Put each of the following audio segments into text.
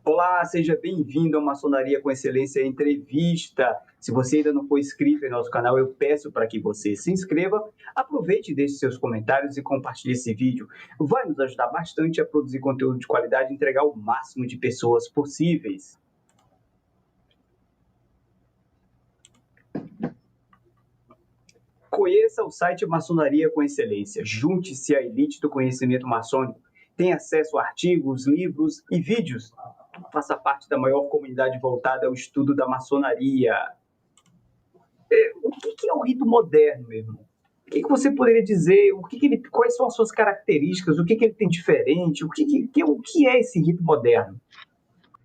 Olá, seja bem-vindo ao Maçonaria com Excelência Entrevista. Se você ainda não for inscrito em nosso canal, eu peço para que você se inscreva, aproveite e deixe seus comentários e compartilhe esse vídeo. Vai nos ajudar bastante a produzir conteúdo de qualidade e entregar o máximo de pessoas possíveis. Conheça o site Maçonaria com Excelência. Junte-se à elite do conhecimento maçônico. Tenha acesso a artigos, livros e vídeos. Faça parte da maior comunidade voltada ao estudo da maçonaria. O que é o rito moderno, meu irmão? O que você poderia dizer? Quais são as suas características? O que ele tem diferente? O que é esse rito moderno?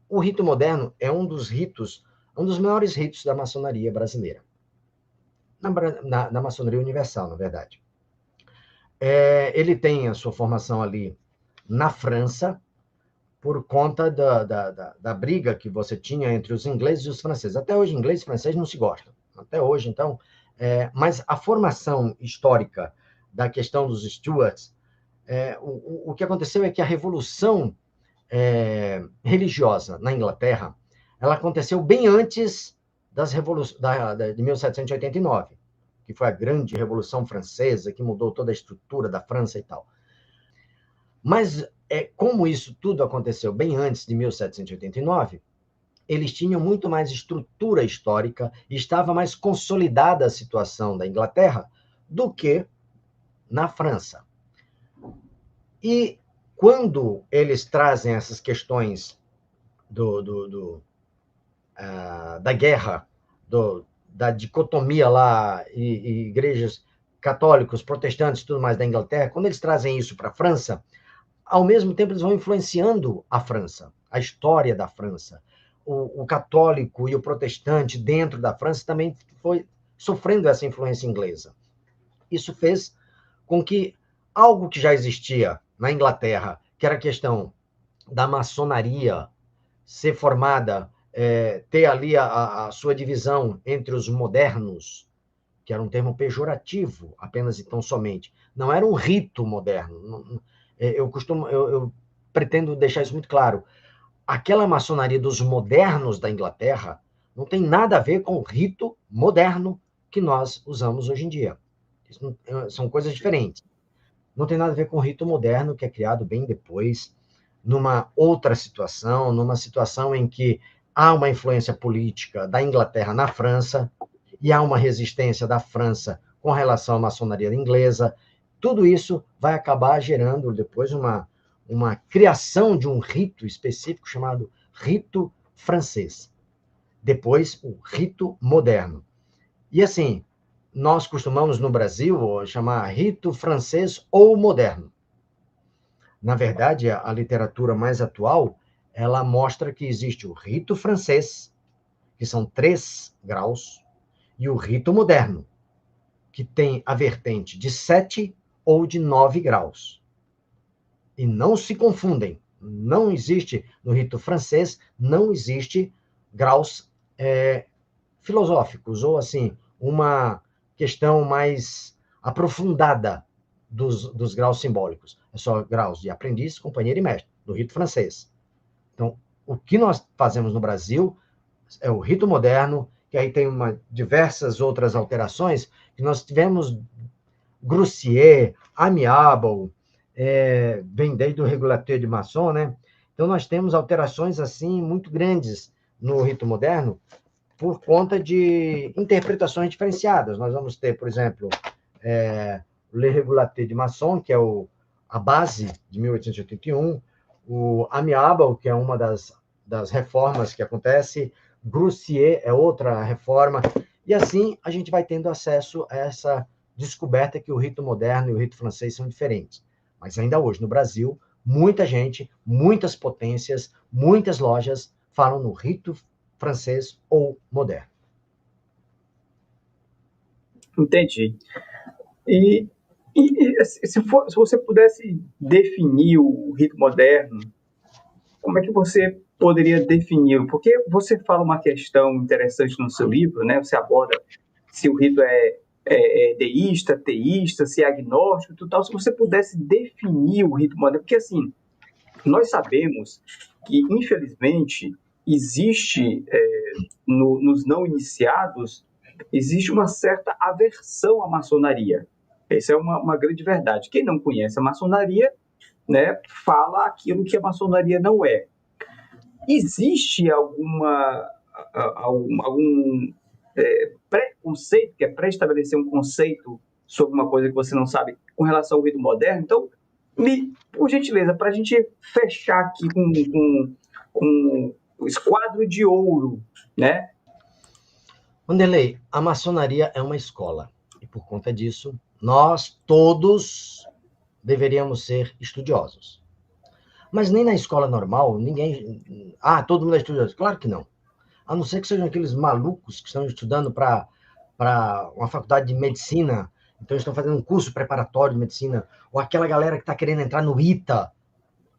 O rito moderno é um dos maiores ritos da maçonaria brasileira. Na maçonaria universal, na verdade. Ele tem a sua formação ali na França, por conta da briga que você tinha entre os ingleses e os franceses. Até hoje, inglês e francês não se gostam. Até hoje, então. Mas a formação histórica da questão dos Stuarts, o que aconteceu é que a revolução religiosa na Inglaterra, ela aconteceu bem antes de 1789, que foi a grande Revolução Francesa, que mudou toda a estrutura da França e tal. Mas, como isso tudo aconteceu bem antes de 1789, eles tinham muito mais estrutura histórica e estava mais consolidada a situação da Inglaterra do que na França. E quando eles trazem essas questões da guerra, da dicotomia lá, e igrejas católicos, protestantes e tudo mais da Inglaterra, quando eles trazem isso para a França, ao mesmo tempo eles vão influenciando a França, a história da França. O católico e o protestante dentro da França também foi sofrendo essa influência inglesa. Isso fez com que algo que já existia na Inglaterra, que era a questão da maçonaria ser formada, ter ali a sua divisão entre os modernos, que era um termo pejorativo, apenas e tão somente. Não era um rito moderno. Eu pretendo deixar isso muito claro. Aquela maçonaria dos modernos da Inglaterra não tem nada a ver com o rito moderno que nós usamos hoje em dia. São coisas diferentes. Não tem nada a ver com o rito moderno, que é criado bem depois, numa outra situação, numa situação em que há uma influência política da Inglaterra na França, e há uma resistência da França com relação à maçonaria inglesa. Tudo isso vai acabar gerando depois uma criação de um rito específico chamado rito francês. Depois, o rito moderno. E assim, nós costumamos no Brasil chamar rito francês ou moderno. Na verdade, a literatura mais atual, ela mostra que existe o rito francês, que são 3 graus, e o rito moderno, que tem a vertente de 7 ou de 9 graus. E não se confundem. Não existe, no rito francês, não existe graus filosóficos, ou assim, uma questão mais aprofundada dos graus simbólicos. É só graus de aprendiz, companheiro e mestre, do rito francês. Então, o que nós fazemos no Brasil é o rito moderno, que aí tem diversas outras alterações, que nós tivemos Grussier, Amiable, vem desde o Regulateur de Masson, né? Então, nós temos alterações, assim, muito grandes no rito moderno, por conta de interpretações diferenciadas. Nós vamos ter, por exemplo, Le Regulateur de Masson, que é a base de 1881, o Amiable, que é uma das reformas que acontece, Grussier é outra reforma, e assim a gente vai tendo acesso a essa descoberta que o rito moderno e o rito francês são diferentes. Mas ainda hoje, no Brasil, muita gente, muitas potências, muitas lojas falam no rito francês ou moderno. Entendi. Se você pudesse definir o rito moderno, como é que você poderia defini-lo? Porque você fala uma questão interessante no seu livro, né? Você aborda se o rito é deísta, teísta, se é agnóstico, tudo tal. Se você pudesse definir o rito moderno, porque assim, nós sabemos que, infelizmente, existe nos não iniciados, existe uma certa aversão à maçonaria. Essa é uma grande verdade. Quem não conhece a maçonaria, né, fala aquilo que a maçonaria não é. Existe algum preconceito, que é pré-estabelecer um conceito sobre uma coisa que você não sabe com relação ao rito moderno? Então, por gentileza, para a gente fechar aqui com o esquadro de ouro, né? Wanderlei, a maçonaria é uma escola. E por conta disso, nós todos deveríamos ser estudiosos. Mas nem na escola normal, ninguém. Ah, todo mundo é estudioso. Claro que não. A não ser que sejam aqueles malucos que estão estudando para uma faculdade de medicina, então estão fazendo um curso preparatório de medicina, ou aquela galera que está querendo entrar no ITA.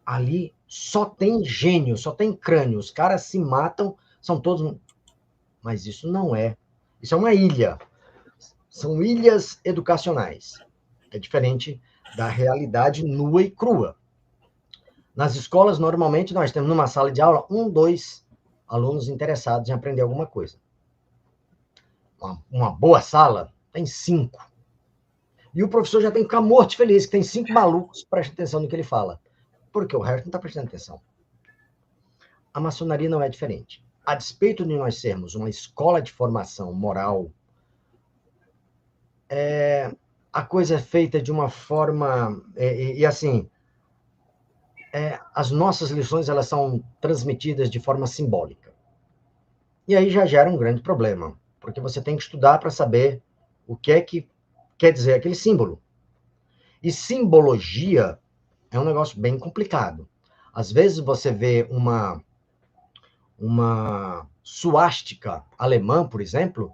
Ali só tem gênio, só tem crânio. Os caras se matam, são todos. Mas isso não é. Isso é uma ilha. São ilhas educacionais. É diferente da realidade nua e crua. Nas escolas, normalmente, nós temos numa sala de aula 2 alunos interessados em aprender alguma coisa. Uma boa sala tem 5. E o professor já tem que ficar morto feliz, que tem 5 malucos prestando atenção no que ele fala. Porque o resto não está prestando atenção. A maçonaria não é diferente. A despeito de nós sermos uma escola de formação moral, a coisa é feita de uma forma... E assim, as nossas lições elas são transmitidas de forma simbólica. E aí já gera um grande problema, porque você tem que estudar para saber o que é que quer dizer aquele símbolo. E simbologia é um negócio bem complicado. Às vezes você vê uma suástica alemã, por exemplo,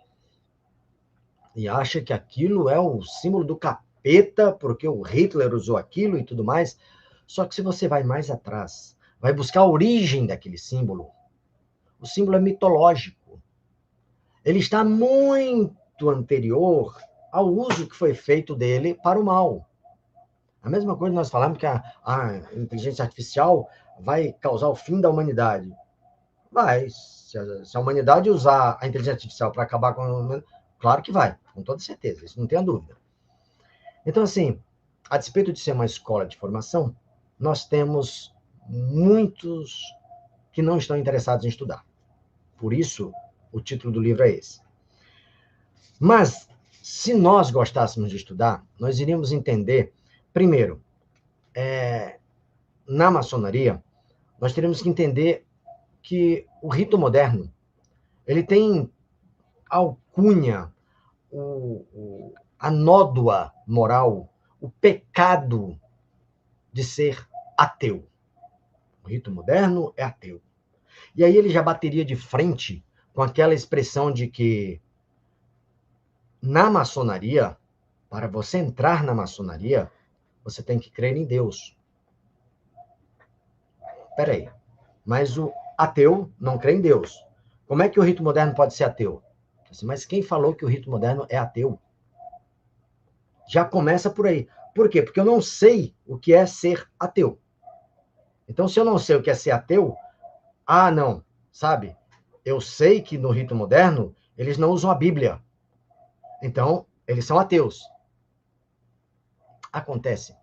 e acha que aquilo é o símbolo do capeta, porque o Hitler usou aquilo e tudo mais. Só que se você vai mais atrás, vai buscar a origem daquele símbolo, o símbolo é mitológico. Ele está muito anterior ao uso que foi feito dele para o mal. A mesma coisa nós falamos que a inteligência artificial vai causar o fim da humanidade. Vai. Se a humanidade usar a inteligência artificial para acabar com a humanidade, claro que vai, com toda certeza, isso não tenha dúvida. Então, assim, a despeito de ser uma escola de formação, nós temos muitos que não estão interessados em estudar. Por isso, o título do livro é esse. Mas, se nós gostássemos de estudar, nós iríamos entender, primeiro, na maçonaria, nós teríamos que entender que o rito moderno, ele tem alcunha, a nódoa moral, o pecado de ser ateu. O rito moderno é ateu. E aí ele já bateria de frente com aquela expressão de que na maçonaria, para você entrar na maçonaria, você tem que crer em Deus. Peraí, mas o ateu não crê em Deus. Como é que o rito moderno pode ser ateu? Mas quem falou que o rito moderno é ateu? Já começa por aí. Por quê? Porque eu não sei o que é ser ateu. Então, se eu não sei o que é ser ateu, não, sabe? Eu sei que no rito moderno eles não usam a Bíblia. Então, eles são ateus. Acontece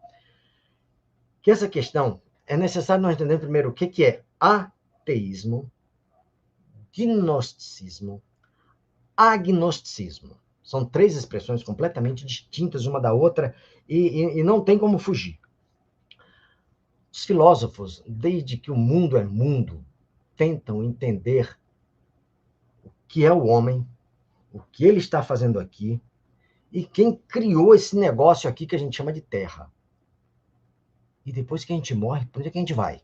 que essa questão é necessário nós entender primeiro o que é ateísmo, gnosticismo, agnosticismo. São 3 expressões completamente distintas uma da outra e não tem como fugir. Os filósofos, desde que o mundo é mundo, tentam entender o que é o homem, o que ele está fazendo aqui e quem criou esse negócio aqui que a gente chama de Terra. E depois que a gente morre, para onde é que a gente vai?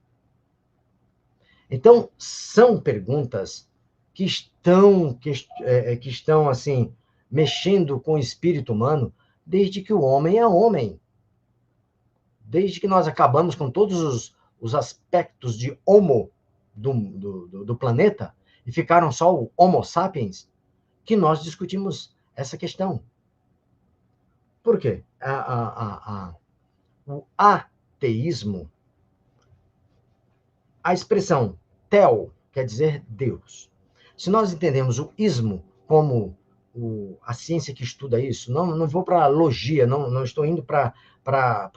Então, são perguntas que estão assim, mexendo com o espírito humano desde que o homem é homem. Desde que nós acabamos com todos os aspectos de homo do planeta e ficaram só o Homo sapiens, que nós discutimos essa questão. Por quê? O ateísmo, a expressão tel quer dizer Deus. Se nós entendemos o ismo como a ciência que estuda isso, não vou para a logia, não estou indo para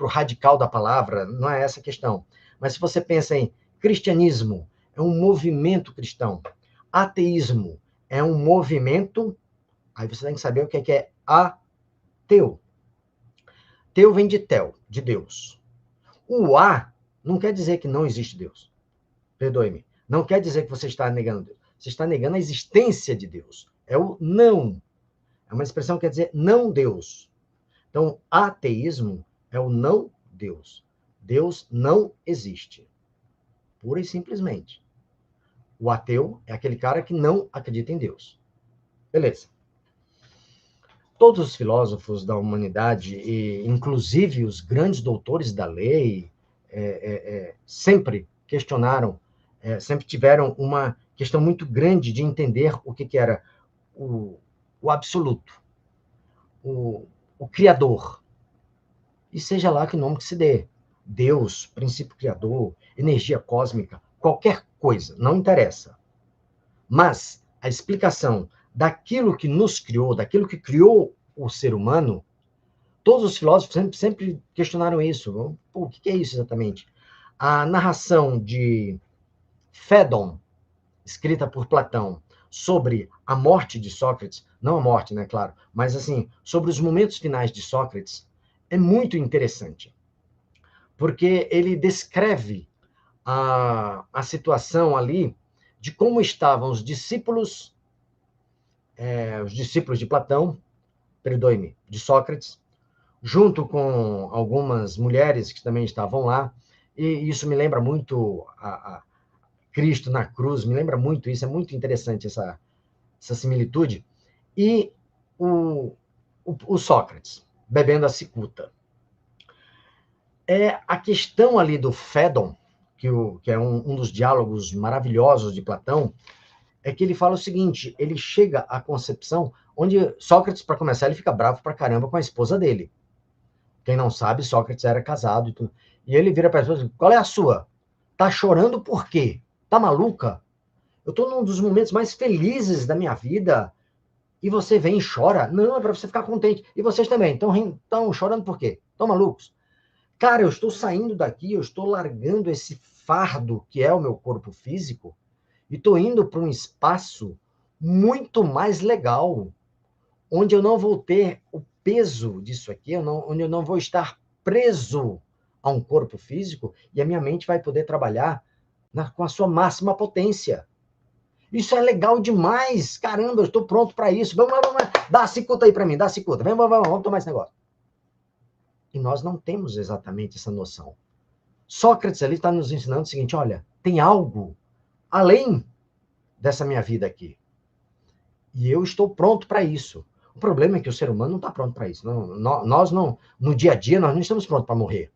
o radical da palavra, não é essa a questão. Mas se você pensa em cristianismo, é um movimento cristão. Ateísmo é um movimento, aí você tem que saber o que é ateu. Teu vem de tel, de Deus. O a não quer dizer que não existe Deus. Perdoe-me. Não quer dizer que você está negando Deus. Você está negando a existência de Deus. É o não. É uma expressão que quer dizer não Deus. Então, ateísmo é o não Deus. Deus não existe. Pura e simplesmente. O ateu é aquele cara que não acredita em Deus. Beleza. Todos os filósofos da humanidade, e inclusive os grandes doutores da lei, sempre questionaram, sempre tiveram uma questão muito grande de entender o que era o absoluto, o Criador. E seja lá que nome que se dê. Deus, princípio criador, energia cósmica, qualquer coisa, não interessa. Mas a explicação daquilo que nos criou, daquilo que criou o ser humano, todos os filósofos sempre questionaram isso. Pô, o que é isso exatamente? A narração de Fédon, escrita por Platão, sobre a morte de Sócrates, não a morte, né, claro, mas assim, sobre os momentos finais de Sócrates, é muito interessante. Porque ele descreve a situação ali de como estavam os discípulos de Platão, perdoe-me, de Sócrates, junto com algumas mulheres que também estavam lá, e isso me lembra muito a Cristo na cruz, me lembra muito isso, é muito interessante essa similitude, e o Sócrates, bebendo a cicuta. A questão ali do Fédon, que é um dos diálogos maravilhosos de Platão, é que ele fala o seguinte, ele chega à concepção onde Sócrates, para começar, ele fica bravo pra caramba com a esposa dele. Quem não sabe, Sócrates era casado e tudo. E ele vira para a esposa e diz, qual é a sua? Tá chorando por quê? Tá maluca? Eu tô num dos momentos mais felizes da minha vida e você vem e chora? Não, é para você ficar contente. E vocês também. Estão chorando por quê? Estão malucos? Cara, eu estou saindo daqui, eu estou largando esse fardo que é o meu corpo físico e estou indo para um espaço muito mais legal, onde eu não vou ter o peso disso aqui, onde eu não vou estar preso a um corpo físico e a minha mente vai poder trabalhar com a sua máxima potência. Isso é legal demais. Caramba, eu estou pronto para isso. Vamos, dá a cicuta aí para mim, dá a cicuta. Vamos tomar esse negócio. E nós não temos exatamente essa noção. Sócrates ali está nos ensinando o seguinte, olha, tem algo além dessa minha vida aqui. E eu estou pronto para isso. O problema é que o ser humano não está pronto para isso. Nós não, no dia a dia, nós não estamos prontos para morrer.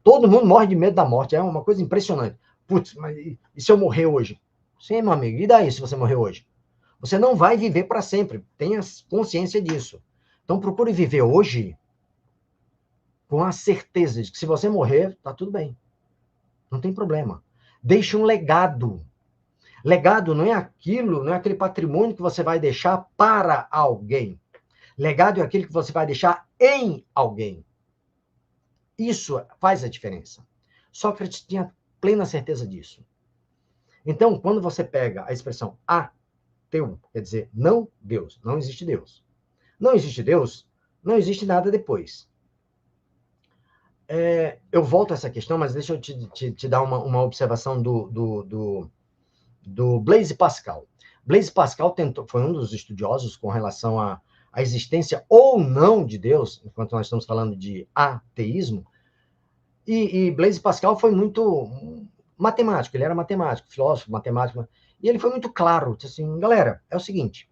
Todo mundo morre de medo da morte. É uma coisa impressionante. Putz, mas e se eu morrer hoje? Sim, meu amigo, e daí se você morrer hoje? Você não vai viver para sempre. Tenha consciência disso. Então procure viver hoje com a certeza de que se você morrer, tá tudo bem. Não tem problema. Deixe um legado. Legado não é aquilo, não é aquele patrimônio que você vai deixar para alguém. Legado é aquilo que você vai deixar em alguém. Isso faz a diferença. Sócrates tinha plena certeza disso. Então, quando você pega a expressão ateu, quer dizer, não Deus, não existe Deus. Não existe Deus, não existe nada depois. Eu volto a essa questão, mas deixa eu te dar uma observação do Blaise Pascal. Blaise Pascal foi um dos estudiosos com relação à existência ou não de Deus, enquanto nós estamos falando de ateísmo, e Blaise Pascal foi muito matemático, ele era matemático, filósofo, matemático, e ele foi muito claro, disse assim, galera, é o seguinte,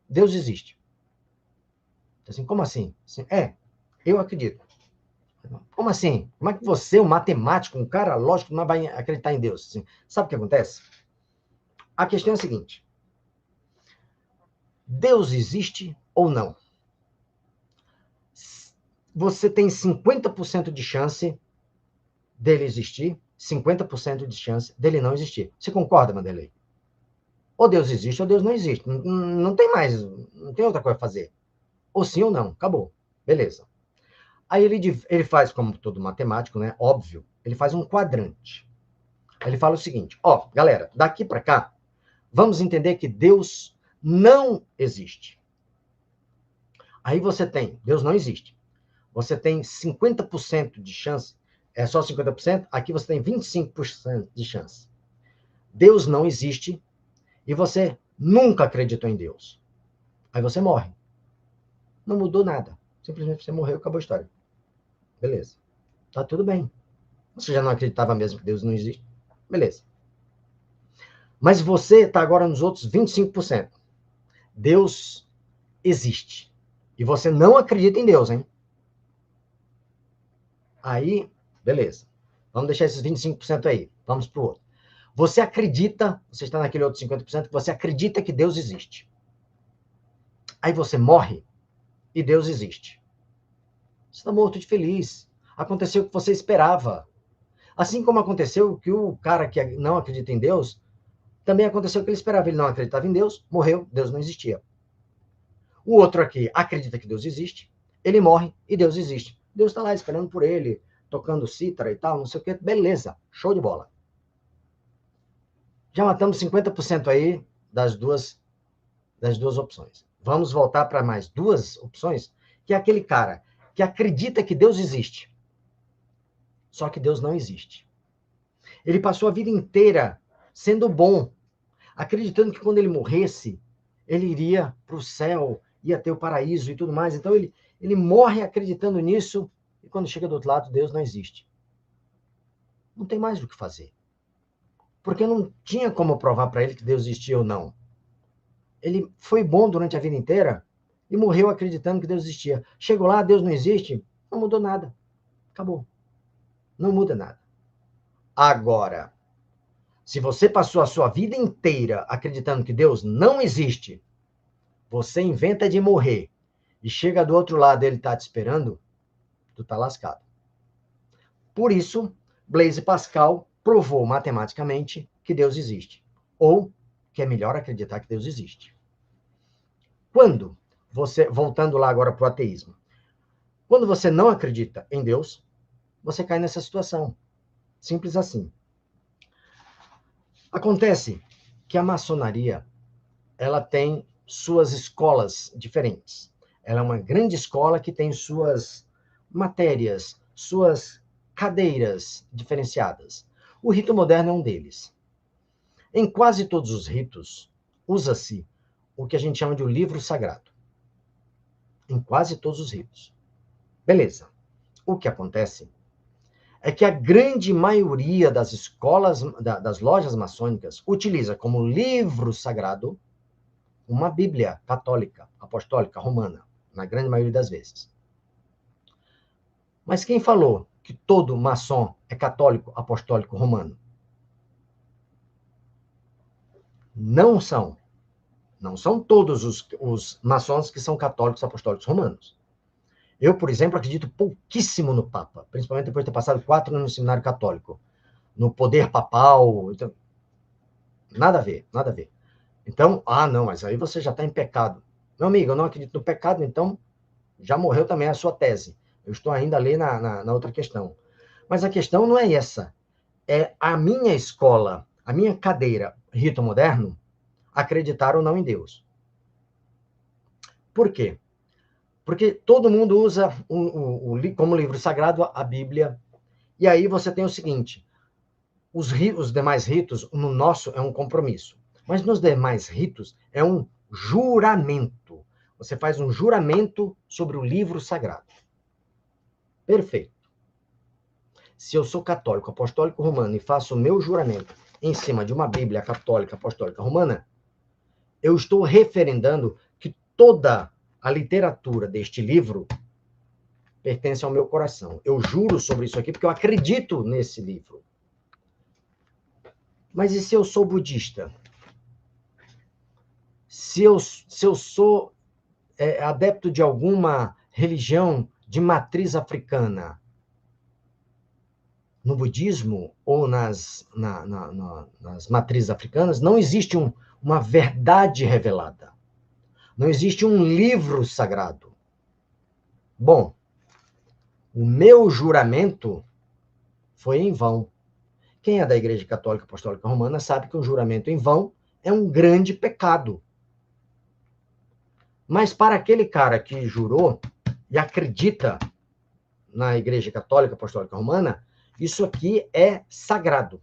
Deus existe. Disse assim, como assim? Eu acredito. Como assim? Como é que você, um matemático, um cara lógico, não vai acreditar em Deus? Assim, sabe o que acontece? A questão é a seguinte, Deus existe ou não? Você tem 50% de chance dele existir 50% de chance dele não existir. Você concorda, Manderley? Ou Deus existe ou Deus não existe. Não tem mais, não tem outra coisa a fazer. Ou sim ou não, acabou. Beleza. Aí ele faz, como todo matemático, né? Óbvio, ele faz um quadrante. Ele fala o seguinte, ó, galera, daqui para cá, vamos entender que Deus não existe. Aí você tem, Deus não existe. Você tem 50% de chance, é só 50%, aqui você tem 25% de chance. Deus não existe e você nunca acreditou em Deus. Aí você morre. Não mudou nada. Simplesmente você morreu e acabou a história. Beleza. Tá tudo bem. Você já não acreditava mesmo que Deus não existe? Beleza. Mas você está agora nos outros 25%. Deus existe. E você não acredita em Deus, hein? Aí, beleza. Vamos deixar esses 25% aí. Vamos para o outro. Você acredita, você está naquele outro 50%, que você acredita que Deus existe. Aí você morre e Deus existe. Você está morto de feliz. Aconteceu o que você esperava. Assim como aconteceu que o cara que não acredita em Deus, também aconteceu o que ele esperava. Ele não acreditava em Deus, morreu, Deus não existia. O outro aqui acredita que Deus existe, ele morre e Deus existe. Deus está lá esperando por ele, tocando cítara e tal, não sei o quê. Beleza, show de bola. Já matamos 50% aí das duas opções. Vamos voltar para mais duas opções, que é aquele cara que acredita que Deus existe, só que Deus não existe. Ele passou a vida inteira sendo bom, acreditando que quando ele morresse, ele iria para o céu, ia ter o paraíso e tudo mais. Então ele morre acreditando nisso, e quando chega do outro lado, Deus não existe. Não tem mais o que fazer. Porque não tinha como provar para ele que Deus existia ou não. Ele foi bom durante a vida inteira e morreu acreditando que Deus existia. Chegou lá, Deus não existe, não mudou nada. Acabou. Não muda nada. Agora, se você passou a sua vida inteira acreditando que Deus não existe, você inventa de morrer e chega do outro lado e ele está te esperando, tu tá lascado. Por isso, Blaise Pascal provou matematicamente que Deus existe. Ou que é melhor acreditar que Deus existe. Quando você, voltando lá agora para o ateísmo, quando você não acredita em Deus, você cai nessa situação. Simples assim. Acontece que a maçonaria, ela tem suas escolas diferentes. Ela é uma grande escola que tem suas matérias, suas cadeiras diferenciadas. O rito moderno é um deles. Em quase todos os ritos, usa-se o que a gente chama de um livro sagrado. Em quase todos os ritos. Beleza. O que acontece é que a grande maioria das escolas, das lojas maçônicas, utiliza como livro sagrado uma Bíblia católica, apostólica, romana, na grande maioria das vezes. Mas quem falou que todo maçom é católico, apostólico, romano? Não são. Não são todos os maçons que são católicos, apostólicos, romanos. Eu, por exemplo, acredito pouquíssimo no Papa, principalmente depois de ter passado 4 anos no seminário católico. No poder papal. Então, nada a ver, nada a ver. Então, não, mas aí você já está em pecado. Meu amigo, eu não acredito no pecado, então já morreu também a sua tese. Eu estou ainda ali na outra questão. Mas a questão não é essa. É a minha escola, a minha cadeira, rito moderno, acreditar ou não em Deus. Por quê? Porque todo mundo usa como livro sagrado a Bíblia. E aí você tem o seguinte, os demais ritos, no nosso é um compromisso. Mas nos demais ritos é um juramento. Você faz um juramento sobre o livro sagrado. Perfeito. Se eu sou católico, apostólico, romano e faço o meu juramento em cima de uma Bíblia católica, apostólica, romana, eu estou referendando que toda a literatura deste livro pertence ao meu coração. Eu juro sobre isso aqui porque eu acredito nesse livro. Mas e se eu sou budista? Se eu sou adepto de alguma religião de matriz africana? no budismo ou nas matrizes africanas, não existe uma verdade revelada. Não existe um livro sagrado. Bom, o meu juramento foi em vão. Quem é da Igreja Católica Apostólica Romana sabe que um juramento em vão é um grande pecado. Mas para aquele cara que jurou e acredita na Igreja Católica Apostólica Romana, isso aqui é sagrado.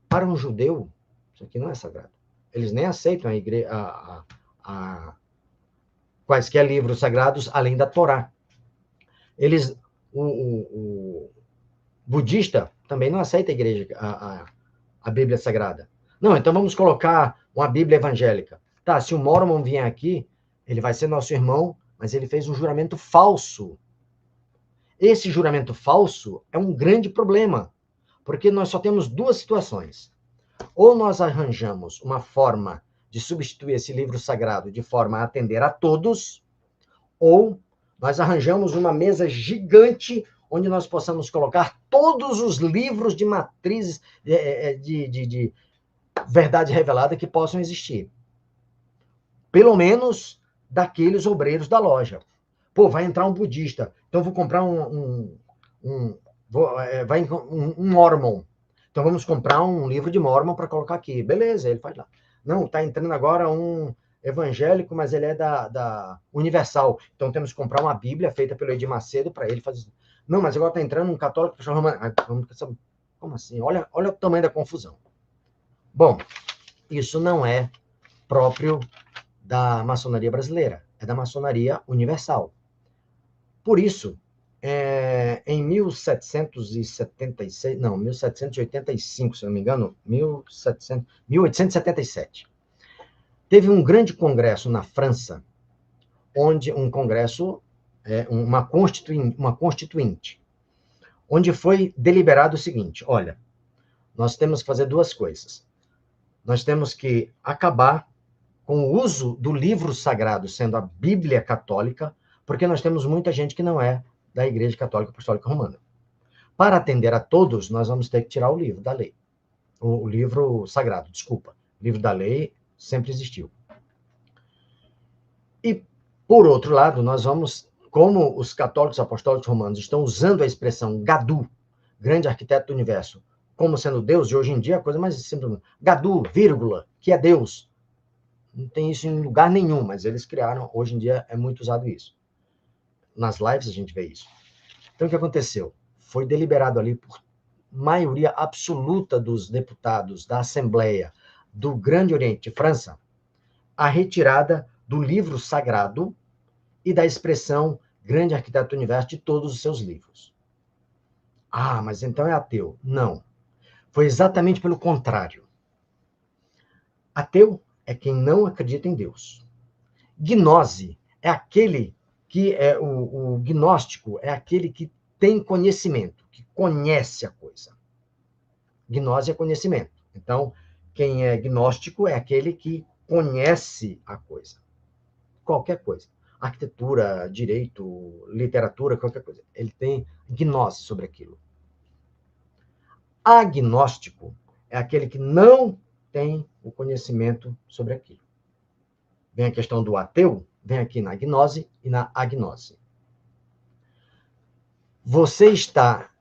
Para um judeu, isso aqui não é sagrado. Eles nem aceitam quaisquer livros sagrados além da Torá. O budista também não aceita a igreja, a Bíblia Sagrada. Não, então vamos colocar uma Bíblia evangélica. Tá, se o Mormon vier aqui, ele vai ser nosso irmão, mas ele fez um juramento falso. Esse juramento falso é um grande problema, porque nós só temos duas situações. Ou nós arranjamos uma forma de substituir esse livro sagrado de forma a atender a todos, ou nós arranjamos uma mesa gigante onde nós possamos colocar todos os livros de matrizes de verdade revelada que possam existir. Pelo menos daqueles obreiros da loja. Pô, vai entrar um budista, então eu vou comprar um Mormon. Então vamos comprar um livro de Mormon para colocar aqui. Beleza, ele faz lá. Não, está entrando agora um evangélico, mas ele é da Universal. Então temos que comprar uma Bíblia feita pelo Edir Macedo para ele fazer. Não, mas agora está entrando um católico. Como assim? Olha o tamanho da confusão. Bom, isso não é próprio da maçonaria brasileira, é da maçonaria universal. Por isso, em 1785, se não me engano, 1877, teve um grande congresso na França, onde uma constituinte, onde foi deliberado o seguinte: olha, nós temos que fazer duas coisas. Nós temos que acabar com o uso do livro sagrado, sendo a Bíblia Católica, porque nós temos muita gente que não é da Igreja Católica Apostólica Romana. Para atender a todos, nós vamos ter que tirar o livro da lei. O livro sagrado, desculpa. O livro da lei sempre existiu. E, por outro lado, nós vamos, como os católicos apostólicos romanos estão usando a expressão Gadu, grande arquiteto do universo, como sendo Deus, e hoje em dia a coisa mais simples, Gadu, vírgula, que é Deus. Não tem isso em lugar nenhum, mas eles criaram, hoje em dia é muito usado isso. Nas lives a gente vê isso. Então, o que aconteceu? Foi deliberado ali por maioria absoluta dos deputados da Assembleia do Grande Oriente de França a retirada do livro sagrado e da expressão grande arquiteto do universo de todos os seus livros. Ah, mas então é ateu. Não. Foi exatamente pelo contrário. Ateu é quem não acredita em Deus. Gnose é aquele que é o gnóstico, é aquele que tem conhecimento, que conhece a coisa. Gnose é conhecimento. Então, quem é gnóstico é aquele que conhece a coisa. Qualquer coisa. Arquitetura, direito, literatura, qualquer coisa. Ele tem gnose sobre aquilo. Agnóstico é aquele que não tem o conhecimento sobre aquilo. Vem a questão do ateu, vem aqui na gnose e na agnose. Você está,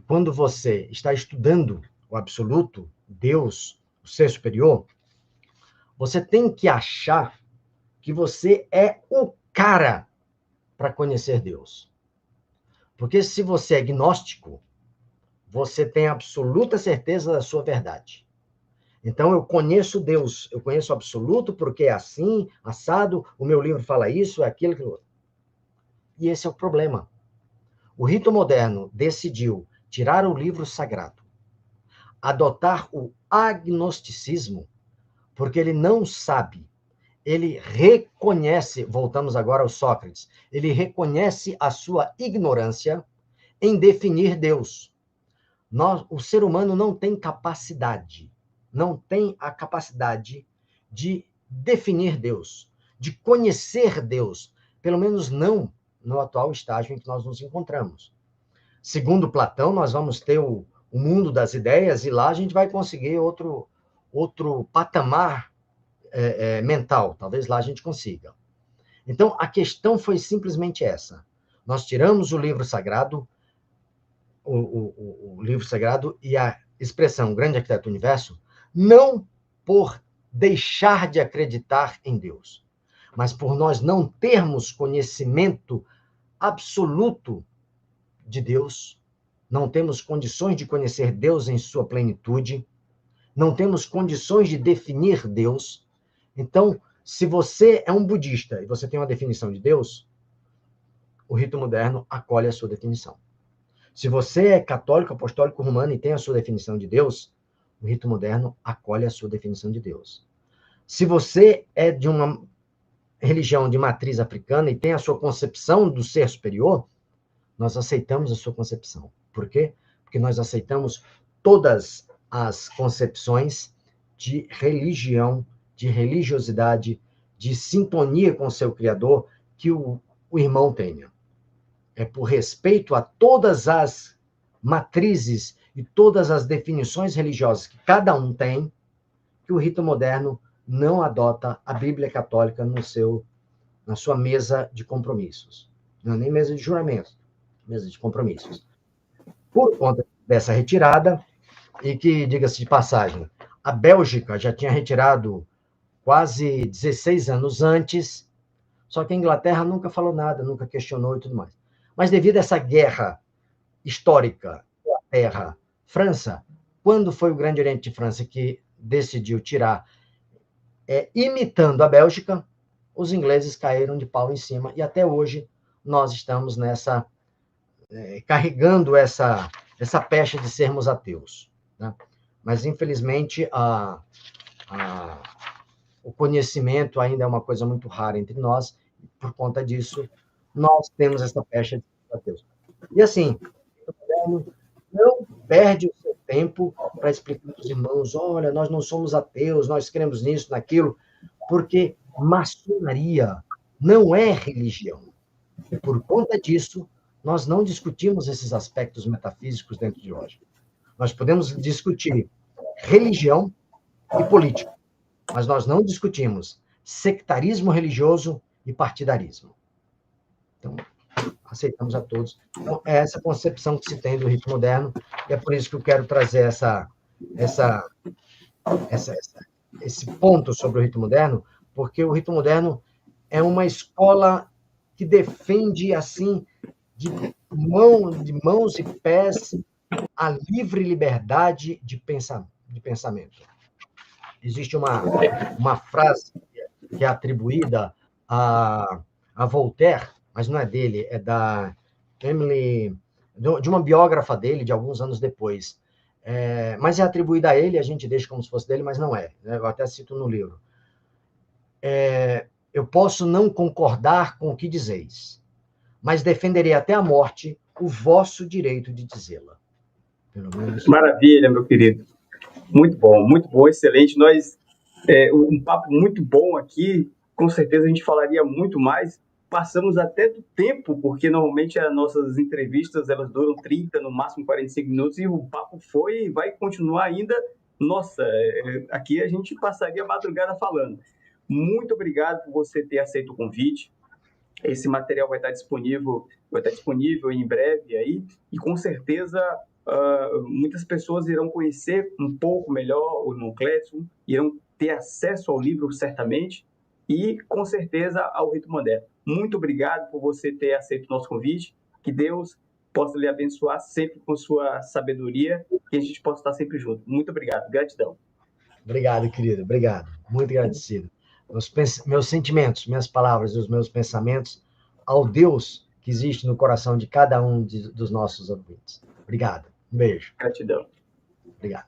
quando você está estudando o absoluto, Deus, o ser superior, você tem que achar que você é o cara para conhecer Deus. Porque se você é gnóstico, você tem absoluta certeza da sua verdade. Então, eu conheço Deus, eu conheço o absoluto porque é assim, assado, o meu livro fala isso, é aquilo, aquilo outro. E esse é o problema. O rito moderno decidiu tirar o livro sagrado, adotar o agnosticismo, porque ele não sabe, ele reconhece, voltamos agora ao Sócrates, ele reconhece a sua ignorância em definir Deus. O ser humano não tem capacidade, não tem a capacidade de definir Deus, de conhecer Deus, pelo menos não no atual estágio em que nós nos encontramos. Segundo Platão, nós vamos ter o mundo das ideias e lá a gente vai conseguir outro patamar mental. Talvez lá a gente consiga. Então, a questão foi simplesmente essa. Nós tiramos o livro sagrado, o livro sagrado e a expressão grande arquiteto do universo, não por deixar de acreditar em Deus, mas por nós não termos conhecimento absoluto de Deus, não temos condições de conhecer Deus em sua plenitude, não temos condições de definir Deus. Então, se você é um budista e você tem uma definição de Deus, o rito moderno acolhe a sua definição. Se você é católico, apostólico, romano e tem a sua definição de Deus, o rito moderno acolhe a sua definição de Deus. Se você é de uma religião de matriz africana e tem a sua concepção do ser superior, nós aceitamos a sua concepção. Por quê? Porque nós aceitamos todas as concepções de religião, de religiosidade, de sintonia com o seu Criador que o irmão tenha. É por respeito a todas as matrizes e todas as definições religiosas que cada um tem, que o rito moderno não adota a Bíblia católica na sua mesa de compromissos. Não é nem mesa de juramentos, mesa de compromissos. Por conta dessa retirada, e que, diga-se de passagem, a Bélgica já tinha retirado quase 16 anos antes, só que a Inglaterra nunca falou nada, nunca questionou e tudo mais. Mas devido a essa guerra histórica, Inglaterra, França, quando foi o Grande Oriente de França que decidiu tirar, imitando a Bélgica, os ingleses caíram de pau em cima, e até hoje nós estamos carregando essa pecha de sermos ateus. Né? Mas, infelizmente, o conhecimento ainda é uma coisa muito rara entre nós, e por conta disso, nós temos essa pecha de sermos ateus. E assim, não perde o seu tempo para explicar para os irmãos, olha, nós não somos ateus, nós cremos nisso, naquilo, porque maçonaria não é religião. E por conta disso, nós não discutimos esses aspectos metafísicos dentro de lógica. Nós podemos discutir religião e política, mas nós não discutimos sectarismo religioso e partidarismo. Então, aceitamos a todos. Então, é essa concepção que se tem do rito moderno, e é por isso que eu quero trazer esse ponto sobre o rito moderno, porque o rito moderno é uma escola que defende, assim, de mãos e pés, a livre liberdade de pensamento. Existe uma frase que é atribuída a Voltaire, mas não é dele, é da Emily, de uma biógrafa dele, de alguns anos depois. Mas é atribuída a ele, a gente deixa como se fosse dele, mas não é. Eu até cito no livro. Eu posso não concordar com o que dizeis, mas defenderei até a morte o vosso direito de dizê-la. Pelo menos. Maravilha, meu querido. Muito bom, excelente. Um papo muito bom aqui. Com certeza a gente falaria muito mais. Passamos até do tempo, porque normalmente as nossas entrevistas elas duram 30, no máximo 45 minutos, e o papo foi e vai continuar ainda. Nossa, aqui a gente passaria a madrugada falando. Muito obrigado por você ter aceito o convite. Esse material vai estar disponível em breve aí, e com certeza muitas pessoas irão conhecer um pouco melhor o irmão Clédson, irão ter acesso ao livro certamente, e com certeza ao rito moderno. Muito obrigado por você ter aceito o nosso convite, que Deus possa lhe abençoar sempre com sua sabedoria, que a gente possa estar sempre junto. Muito obrigado, gratidão. Obrigado, querido, obrigado, muito agradecido. Meus sentimentos, minhas palavras e os meus pensamentos ao Deus que existe no coração de cada um dos nossos ouvintes. Obrigado. Um beijo. Gratidão. Obrigado.